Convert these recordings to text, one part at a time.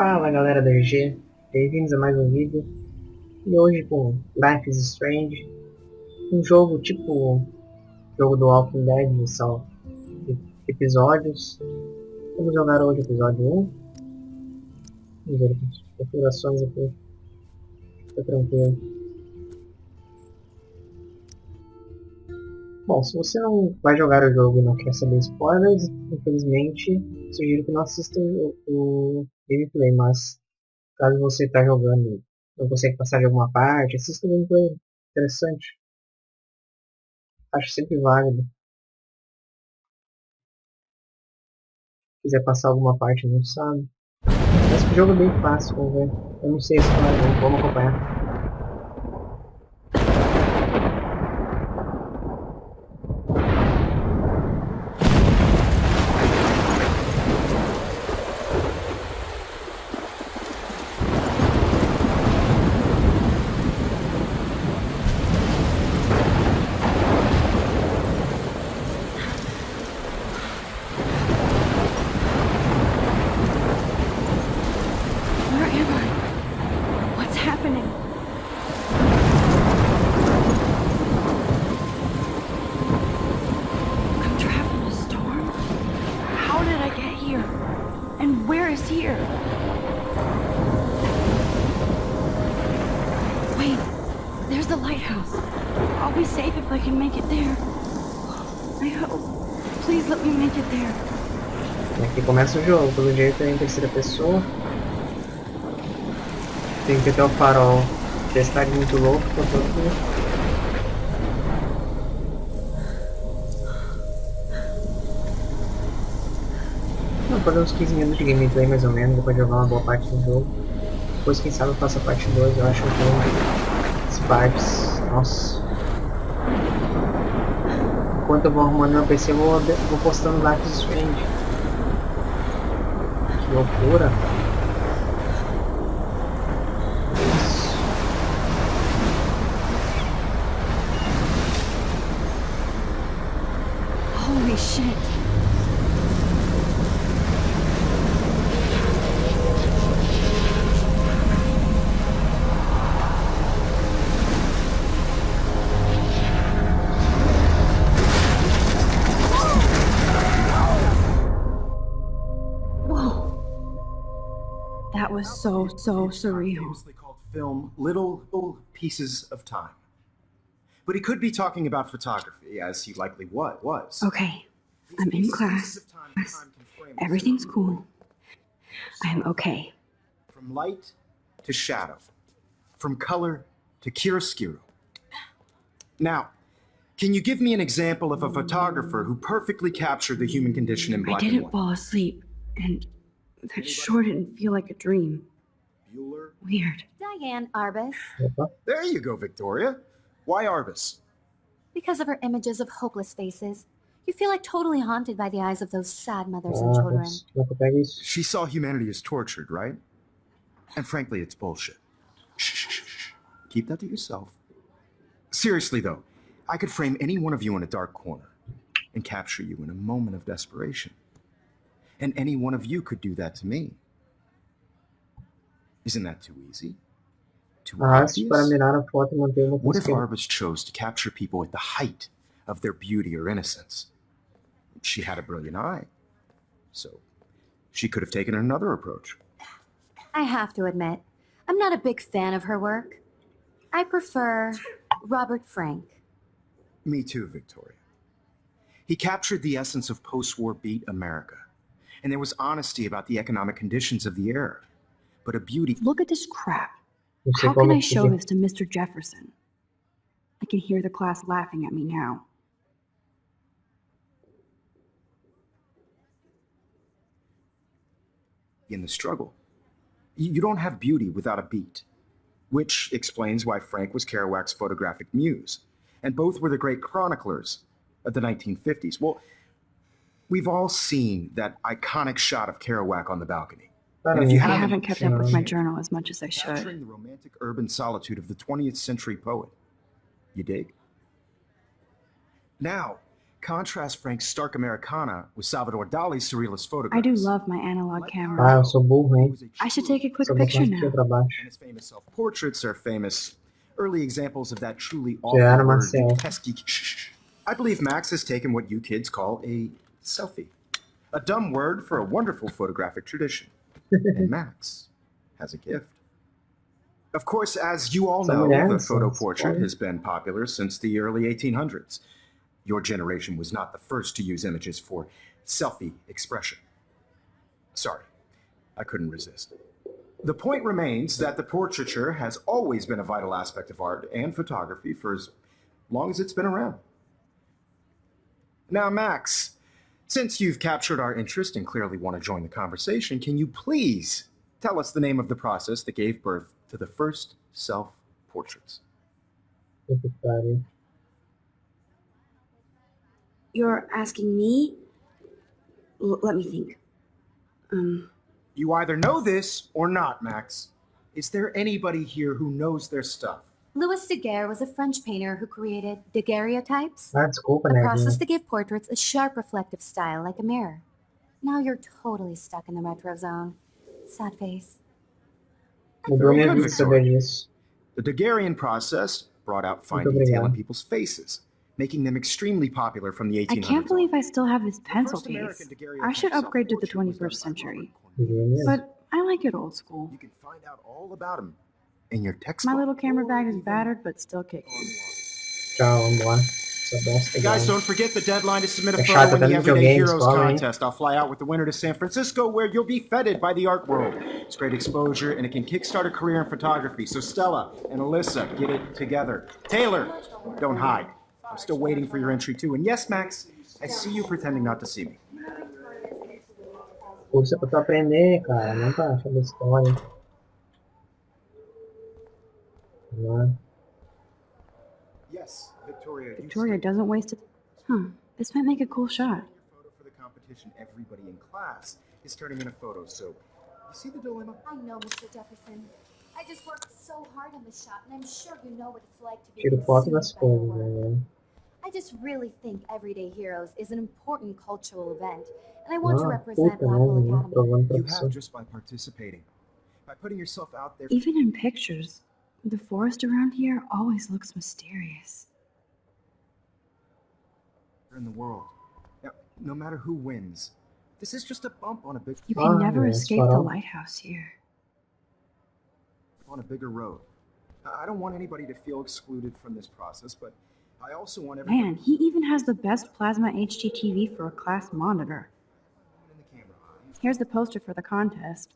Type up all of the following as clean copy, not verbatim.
Fala galera da RG, bem-vindos a mais um vídeo. E hoje com Life is Strange, um jogo tipo jogo do Walking Dead, são episódios. Vamos jogar hoje o episódio 1. Vamos ver as configurações aqui, fica tranquilo. Bom, se você não vai jogar o jogo e não quer saber spoilers, infelizmente sugiro que não assista o gameplay, mas caso você está jogando e não consegue passar de alguma parte, assista o gameplay, interessante. Acho sempre válido. Se quiser passar alguma parte, não sabe. Mas que o jogo é bem fácil, vamos ver. Eu não sei se vai, vamos acompanhar. Aqui começa o jogo, pelo jeito é em terceira pessoa. Tem que ter o farol. Testar muito louco, tô todo. Vou fazer uns 15 minutos de gameplay mais ou menos, depois de jogar uma boa parte do jogo. Depois quem sabe eu faço a parte 2, eu acho que eu tenho as partes. Nossa. Enquanto eu vou arrumando meu PC, eu vou postando Life is Strange. Que loucura. Holy shit. That was so surreal. Famously called film little pieces of time. But he could be talking about photography, as he likely was. Okay, I'm in class. Everything's cool. I'm okay. From light to shadow. From color to chiaroscuro. Now, can you give me an example of a photographer who perfectly captured the human condition in black and white? I didn't fall asleep, and that sure didn't feel like a dream. Bueller? Weird. Diane Arbus. There you go, Victoria. Why Arbus? Because of her images of hopeless faces. You feel like totally haunted by the eyes of those sad mothers and children. She saw humanity as tortured, right? And frankly, it's bullshit. Shh. Keep that to yourself. Seriously, though, I could frame any one of you in a dark corner and capture you in a moment of desperation. And any one of you could do that to me. Isn't that too easy? Too obvious? What if Arbus chose to capture people at the height of their beauty or innocence? She had a brilliant eye, so she could have taken another approach. I have to admit, I'm not a big fan of her work. I prefer Robert Frank. Me too, Victoria. He captured the essence of post-war beat America, and there was honesty about the economic conditions of the era, but a beauty... Look at this crap. How can I show this to Mr. Jefferson? I can hear the class laughing at me now. In the struggle. You don't have beauty without a beat, which explains why Frank was Kerouac's photographic muse, and both were the great chroniclers of the 1950s. Well, we've all seen that iconic shot of Kerouac on the balcony. And if you I haven't kept up with my journal as much as I should. Capturing the romantic urban solitude of the 20th century poet. You dig? Now, Contrast Frank's stark Americana with Salvador Dali's surrealist photographs. I do love my analog camera. Ah, eu sou burro, hein? I should take a quick Só picture botar aqui now. pra baixo. And his famous self-portraits are famous early examples of that truly Tirar awful uma word, selfie. pesky. I believe Max has taken what you kids call a selfie. A dumb word for a wonderful photographic tradition. And Max has a gift. Of course, as you all know, the photo portrait has been popular since the early 1800s. Your generation was not the first to use images for selfie expression. Sorry, I couldn't resist. The point remains that the portraiture has always been a vital aspect of art and photography for as long as it's been around. Now, Max, since you've captured our interest and clearly want to join the conversation, can you please tell us the name of the process that gave birth to the first self-portraits? You're asking me? Let me think. You either know this or not, Max. Is there anybody here who knows their stuff? Louis Daguerre was a French painter who created daguerreotypes, Ah, desculpa, a né? process that gave portraits a sharp reflective style like a mirror. Now you're totally stuck in the retro zone. Sad face. Mudou minha Good, vida saber disso. The Daguerrean process brought out fine Muito detail in obrigado. people's faces, making them extremely popular from the 1800s. I can't believe I still have this pencil first American case. daguerreotype I should upgrade to the self-portrait was 21st done by century. Genius. But I like it old school. You can find out all about him in your textbook. My little camera bag is battered, but still kicking. Tchau, vamos lá. Essa bosta Hey guys, igual. don't forget the deadline to submit a É photo chato in the até no Everyday videogame, Heroes escola, hein? contest. I'll fly out with the winner to San Francisco, where you'll be feted by the art world. It's great exposure, and it can kickstart a career in photography. So Stella and Alyssa, get it together. Taylor, don't hide. I'm still waiting for your entry too. And yes, Max, I see you pretending not to see me. Curso é pra tu aprender, cara. Não pra achar história. Vamos lá. Yes, Victoria. Victoria doesn't waste it. Huh. This might make a cool shot. Photo for the competition. Everybody in class is turning in a photo. So, you see the dilemma? I know, Mr. Jefferson. I just worked so hard on this shot, and I'm sure you know what it's like to be Tiro foto consumed das by your coisas, work. né? I just really think Everyday Heroes is an important cultural event, and I want to Ah, represent puta Blackwell merda, né? Academy. Provando You professor. have just by participating. By putting yourself out there. Even in pictures, the forest around here always looks mysterious. In the world. Now, no matter who wins, this is just a bump on a big You can never yes, escape the well. lighthouse here. on a bigger road. I don't want anybody to feel excluded from this process, but I also want everybody Man, he even has the best plasma HDTV for a class monitor. in the camera eye. Here's the poster for the contest.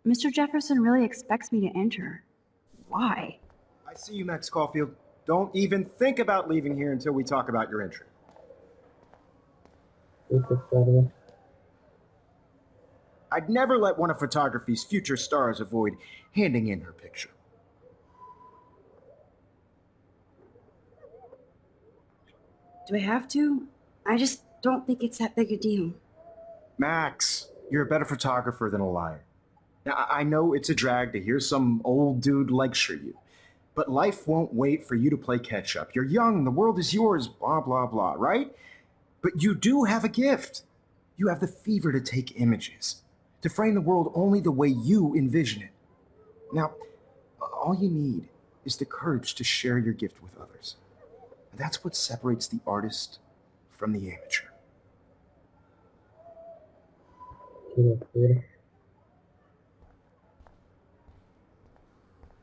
Mr. Jefferson really expects me to enter. Why? I see you, Max Caulfield. Don't even think about leaving here until we talk about your entry. Puta que pariu. I'd never let one of photography's future stars avoid handing in her picture. Do I have to? I just don't think it's that big a deal. Max, you're a better photographer than a liar. Now, I know it's a drag to hear some old dude lecture you, but life won't wait for you to play catch up. You're young, the world is yours, blah, blah, blah, right? But you do have a gift. You have the fever to take images, to frame the world only the way you envision it. Now, all you need is the courage to share your gift with others. And that's what separates the artist from the amateur. Que loucura.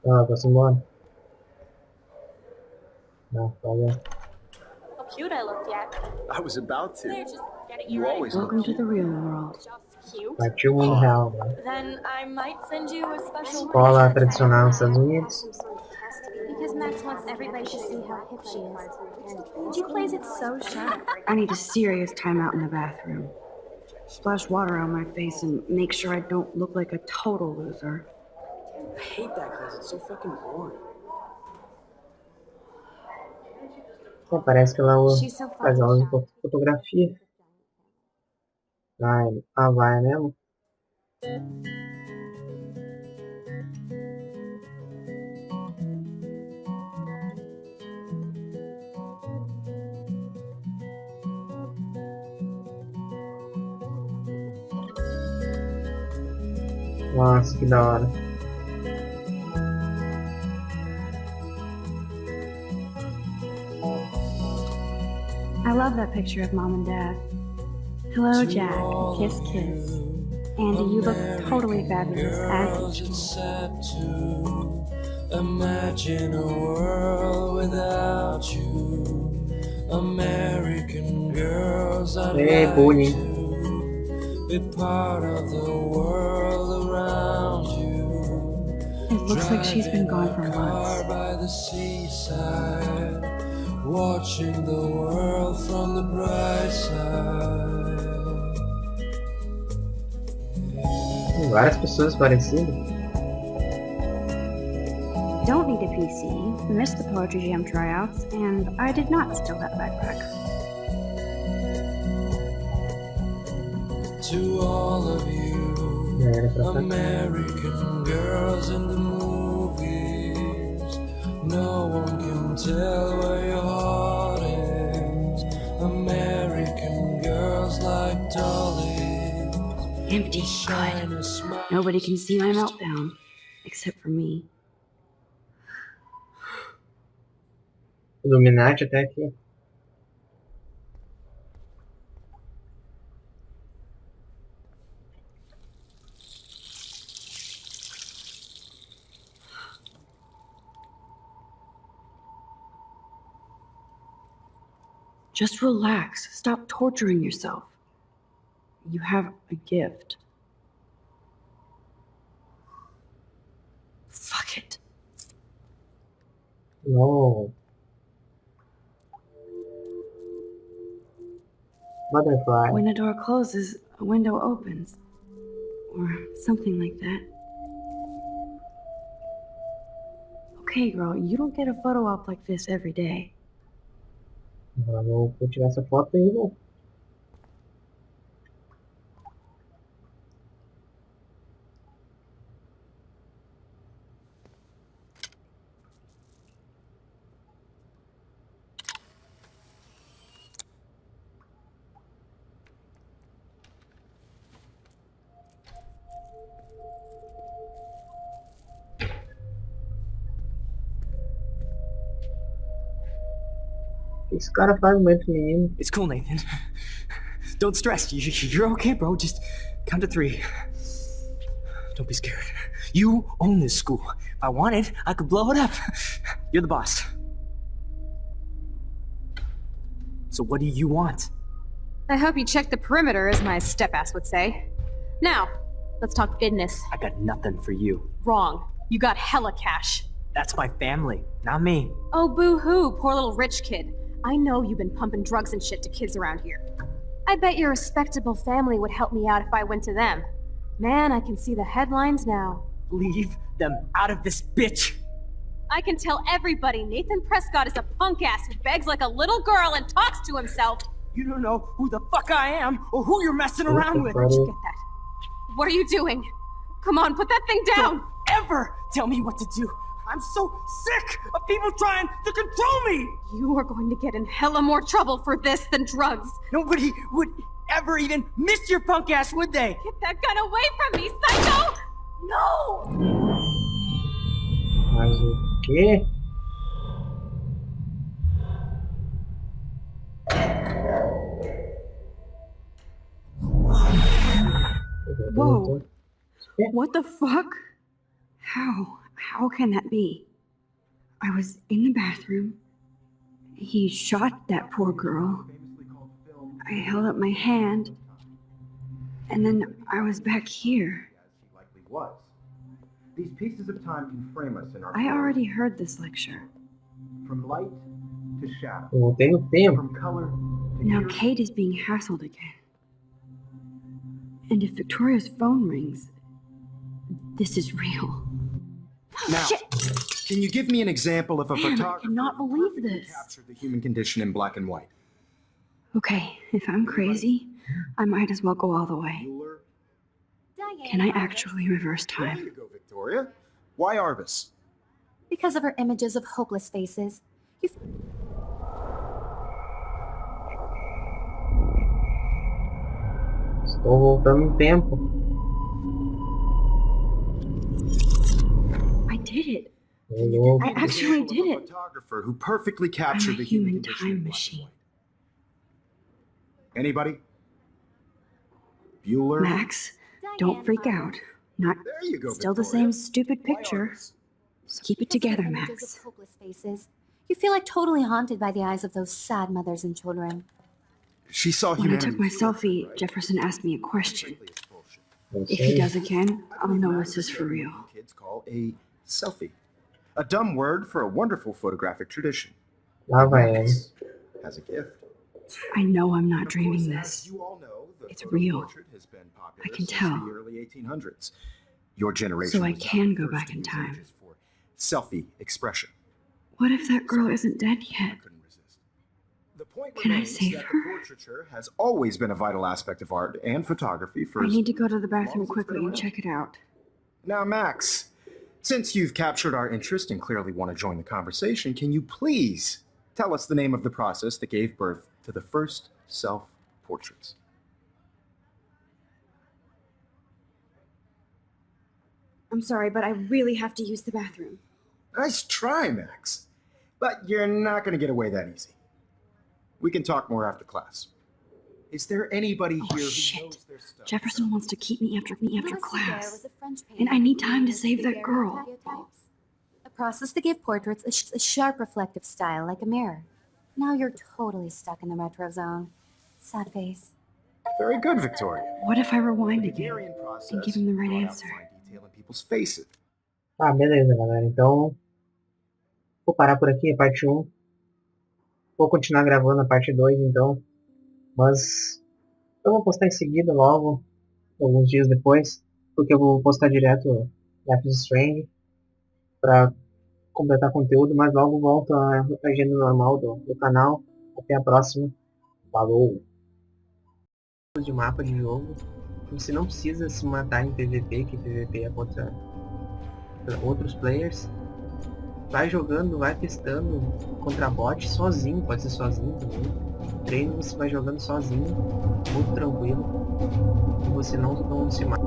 Ah, posso ir embora? Não, valeu. How cute I looked yet. I was about to. They're just getting you You ready. always Welcome to the real world. Just cute. Partiu mundial, né? Then I might send you a special Escola tradicional nos Estados Unidos. Because Max wants everybody to see how hip she is. She plays it so sharp. I need a serious timeout in the bathroom. Splash water on my face and make sure I don't look like a total loser. I hate that class, it's so fucking boring. Pô, parece que ela She's so faz aulas de fucking fotografia. Vai mesmo? Nossa, que da hora. I love that picture of Mom and Dad. Hello, Jack. Kiss, kiss. Andy, you look totally fabulous as usual. Imagine a world without you. American girls, I'd Hey, like bullying. to be part of the world around you. It looks like she's been gone for Car months. by the seaside, watching the world from the bright side. Tem várias pessoas parecidas. Don't need a PC, missed the Poetry Jam tryouts, and I did not steal that backpack. To all of you, Já era pra cá. American girls in the movies, no one can tell where your heart is. American girls like dollies, Empty. shine Good. a smile. Nobody can see my meltdown, except for me. Illuminati até aqui. Just relax. Stop torturing yourself. You have a gift. Fuck it. No. Butterfly. When a door closes, a window opens. Or something like that. Okay, girl, you don't get a photo op like this every day. Agora vou tirar essa foto aí, vou. O que esse cara faz no meio do menino? It's cool, Nathan. Don't stress. You're okay, bro. Just count to 3. Don't be scared. You own this school. If I wanted, I could blow it up. You're the boss. So what do you want? I hope you checked the perimeter, as my step-ass would say. Now, let's talk business. I got nothing for you. Wrong. You got hella cash. That's my family, not me. Oh, boo-hoo, poor little rich kid. I know you've been pumping drugs and shit to kids around here. I bet your respectable family would help me out if I went to them. Man, I can see the headlines now. Leave them out of this bitch. I can tell everybody Nathan Prescott is a punk ass who begs like a little girl and talks to himself. You don't know who the fuck I am or who you're messing around with. Where'd you get that? What are you doing? Come on, put that thing down! Don't ever tell me what to do. I'm so sick of people trying to control me. You are going to get in hella more trouble for this than drugs. Nobody would ever even miss your punk ass, would they? Get that gun away from me, psycho! No! Mas o quê? Whoa. What the fuck? How can that be? I was in the bathroom. He shot that poor girl. I held up my hand. And then I was back here. As he likely was. These pieces of time can frame us in our I already heard this lecture. from light to shadow, Eu voltei no tempo. from color to Now hue. Kate is being hassled again. And if Victoria's phone rings, this is real. Now, Shit! can you give me an example of a Man, I photographer cannot believe perfectly this. captured the human condition in black and white? Okay, if I'm crazy, I might as well go all the way. Bueller? Can I actually reverse Way time? to go, Victoria. Why Arvis? Because of her images of hopeless faces. You've Estou voltando no tempo. did it. Ô, louco. I actually did A it. photographer who perfectly I'm captured a the human human condition in time black and machine. white. Anybody? Bueller? Max, don't freak out. Not There you go, still the Victoria. same stupid Why picture. artists? Just keep it Because of the together, images Max. of hopeless faces. You feel like totally haunted by the eyes of those sad mothers and children. She saw When I humanity. took my as tortured, selfie, right? Jefferson asked me a question. Frankly, it's bullshit. Não If he sei. does again, I I'll believe know Max this is is for what real. you kids call a selfie. A dumb word for a wonderful photographic tradition. Lá vai ele. Max has a gift. I know I'm not Of course, dreaming as this. you all know, the It's photo real. portrait has been popular I can since tell. the early 1800s. Your generation So I was not can the go first back to in use time. images for selfie expression. What if that girl isn't dead I yet? couldn't resist. The point Can I remains save that her? the portraiture has always been a vital aspect of art and photography for I as need to go to the long bathroom as it's quickly been and around. check it out. Now, Max, since you've captured our interest and clearly want to join the conversation, can you please tell us the name of the process that gave birth to the first self-portraits? I'm sorry, but I really have to use the bathroom. Nice try, Max. But you're not going to get away that easy. We can talk more after class. Is there anybody Oh, here who shit. knows their stuff? Jefferson wants to keep me after Louis Daguerre class. was a French And I painter need who time to used save that Daguerre girl. daguerreotypes. A process that gave portraits a sharp reflective style like a mirror. Now you're totally stuck in the retro zone. Sad face. Very good, Victoria. What if I rewind The again? Daguerrean process and give him the right brought out answer. fine detail in people's faces. Ah, beleza, galera. Então, vou parar por aqui, a parte 1. Vou continuar gravando a parte 2, então. Mas eu vou postar em seguida, logo, alguns dias depois. Porque eu vou postar direto Life is Strange para completar conteúdo, mas logo volto à agenda normal do canal. Até a próxima. Falou! De mapa de jogo. Você não precisa se matar em PVP, que PVP é contra outros players. Vai jogando, vai testando contra bot sozinho, pode ser sozinho também. Treino você vai jogando sozinho, muito tranquilo. E você não se mata.